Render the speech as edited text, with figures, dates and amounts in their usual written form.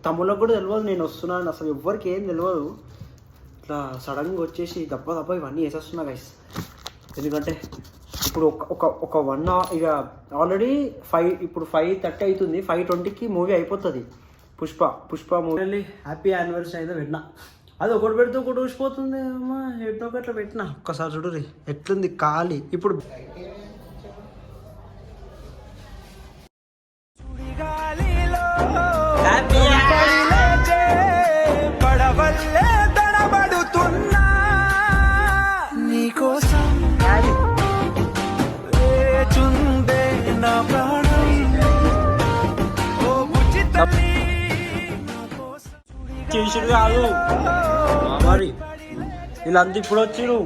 తమ్ముళ్ళకి కూడా తెలియదు నేను వస్తున్నాను, అసలు ఎవ్వరికి ఏం తెలియదు. ఇట్లా సడన్గా వచ్చేసి దప్ప ఇవన్నీ వేసేస్తున్నా గైస్. ఎందుకంటే ఇప్పుడు ఒక 1 hour ఇక ఆల్రెడీ 5:30 అవుతుంది. 5:20కి మూవీ అయిపోతుంది. పుష్ప మూవీ హ్యాపీ యానివర్సరీ అయితే పెట్టినా. అది ఒకటి పెడితే ఒకటి ఊసిపోతుంది అమ్మా. ఎట్లా ఒకట్లా పెట్టినా. ఒక్కసారి చూడు ఎట్లుంది ఖాళీ. ఇప్పుడు చేసుడు కాదు మరి వీళ్ళంతా ఇప్పుడు వచ్చిరు.